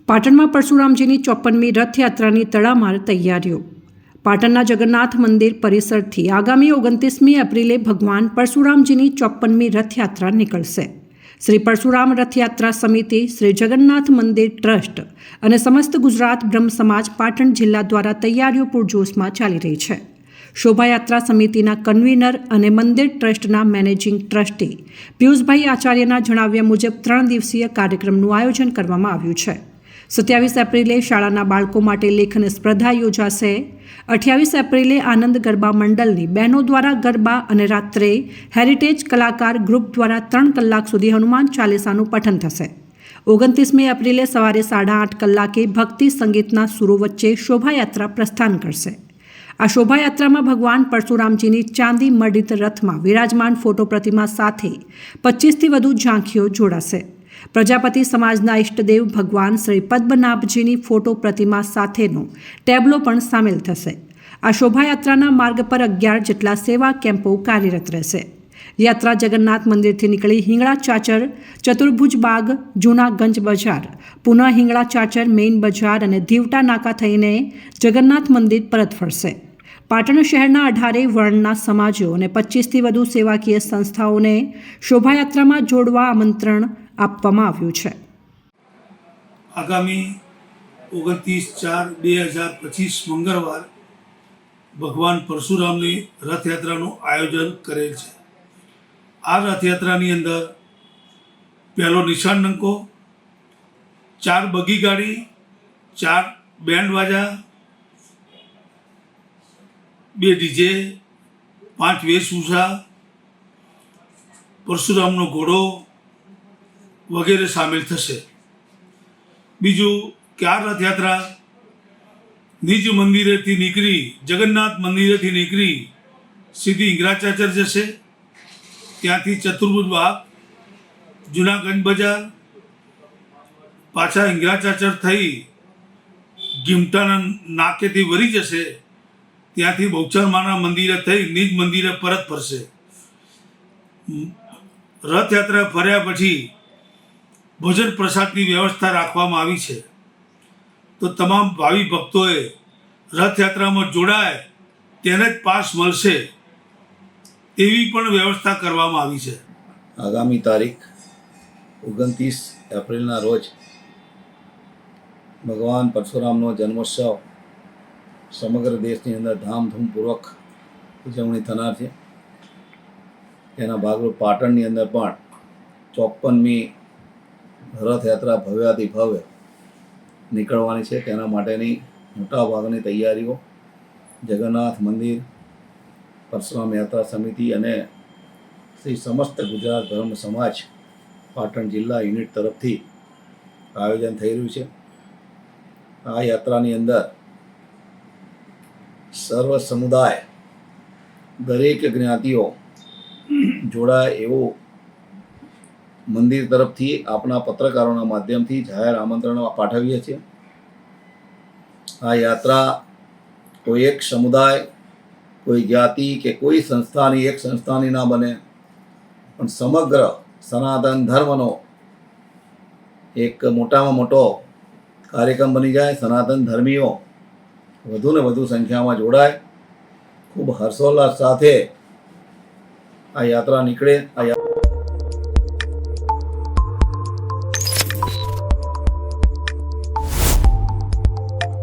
પાટણમાં પરશુરામજીની 54મી રથયાત્રાની તડામાર તૈયારીઓ. પાટણના જગન્નાથ મંદિર પરિસરથી આગામી 29મી એપ્રિલે ભગવાન પરશુરામજીની 54મી રથયાત્રા નીકળશે. શ્રી પરશુરામ રથયાત્રા સમિતિ, શ્રી જગન્નાથ મંદિર ટ્રસ્ટ અને સમસ્ત ગુજરાત બ્રહ્મ સમાજ પાટણ જિલ્લા દ્વારા તૈયારીઓ પૂરજોશમાં ચાલી રહી છે. શોભાયાત્રા સમિતિના કન્વીનર અને મંદિર ટ્રસ્ટના મેનેજિંગ ટ્રસ્ટી પિયુષભાઈ આચાર્યના જણાવ્યા મુજબ 3 દિવસીય કાર્યક્રમનું આયોજન કરવામાં આવ્યું છે. 27 એપ્રિલે શાળાના બાળકો માટે લેખન સ્પર્ધા યોજાશે. 28 એપ્રિલે આનંદ ગરબા મંડળની બહેનો દ્વારા ગરબા અને રાત્રે હેરિટેજ કલાકાર ગ્રુપ દ્વારા 3 કલાક સુધી હનુમાન ચાલીસાનું પઠન થશે. 29મી એપ્રિલે સવારે 8:30 કલાકે ભક્તિ સંગીતના સુરો વચ્ચે શોભાયાત્રા પ્રસ્થાન કરશે. આ શોભાયાત્રામાં ભગવાન પરશુરામજીની ચાંદી મડિત રથમાં વિરાજમાન ફોટો પ્રતિમા સાથે 25થી વધુ ઝાંખીઓ જોડાશે. પ્રજાપતિ સમાજના ઇષ્ટદેવ ભગવાન શ્રી પદ્મનાભજીની ફોટો પ્રતિમા સાથેનો ટેબ્લો પણ સામેલ થશે. આ શોભાયાત્રાના માર્ગ પર 11 જેટલા સેવા કેમ્પો કાર્યરત રહેશે. યાત્રા જગન્નાથ મંદિરથી નીકળી હિંગળા ચાચર, ચતુર્ભુજ બાગ, જૂના ગંજ બજાર, પુનઃ હિંગળા ચાચર મેઇન બજાર અને ધીવટા નાકા થઈને જગન્નાથ મંદિર પરત ફરશે. પાટણ શહેરના 18 વર્ણના સમાજો અને 25થી વધુ સેવાકીય સંસ્થાઓને શોભાયાત્રામાં જોડવા આમંત્રણ આપવામાં આવ્યું છે. આગામી 29/4/2025 મંગળવાર ભગવાન પરશુરામની રથયાત્રાનું આયોજન કરેલ છે. આ રથયાત્રાની અંદર પહેલો નિશાન ડંકો, 4 બગી ગાડી, 4 બેન્ડ વાજા, 2 ડીજે, 5 વેશભૂષા, પરશુરામનો ઘોડો વગેરે સામેલ થશે. બીજું કે આ રથયાત્રા નિજ મંદિરેથી નીકળી, જગન્નાથ મંદિરેથી નીકળી સીધી હિંગળાચાચર જશે. ત્યાંથી ચતુર્ભુજ બાગ, જૂના ગંજ બજાર, પાછા હિંગળાચાચર થઈ ગીમટાના નાકેથી વળી જશે. ત્યાંથી બહુચરમાના મંદિરે થઈ નિજ મંદિરે પરત ફરશે. રથયાત્રા ફર્યા પછી ભોજન પ્રસાદની વ્યવસ્થા રાખવામાં આવી છે. તો તમામ ભાવિ ભક્તોએ રથયાત્રામાં જોડાય તેને જ પાસ મળશે તેવી પણ વ્યવસ્થા કરવામાં આવી છે. આગામી તારીખ 29 એપ્રિલના રોજ ભગવાન પરશુરામનો જન્મોત્સવ સમગ્ર દેશની અંદર ધામધૂમપૂર્વક ઉજવણી થનાર છે. તેના ભાગરૂપ પાટણની અંદર પણ 54મી રથયાત્રા ભવ્યાતિ ભવ્ય નીકળવાની છે. તેના માટેની મોટાભાગની તૈયારીઓ જગન્નાથ મંદિર, પરશુરામ યાત્રા સમિતિ અને શ્રી સમસ્ત ગુજરાત ધર્મ સમાજ પાટણ જિલ્લા યુનિટ તરફથી આયોજન થઈ રહ્યું છે. આ યાત્રાની અંદર સર્વ સમુદાય, દરેક જ્ઞાતિઓ જોડાય એવું મંદિર તરફથી આપણા પત્રકારોના માધ્યમથી જાહેર આમંત્રણ પાઠવીએ છીએ. આ યાત્રા કોઈ એક સમુદાય, કોઈ જ્ઞાતિ કે કોઈ સંસ્થાની, એક સંસ્થાની ના બને, પણ સમગ્ર સનાતન ધર્મનો એક મોટામાં મોટો કાર્યક્રમ બની જાય. સનાતન ધર્મીઓ વધુ ને વધુ સંખ્યામાં જોડાય, ખૂબ હર્ષોલ્લાસ સાથે આ યાત્રા નીકળે. આ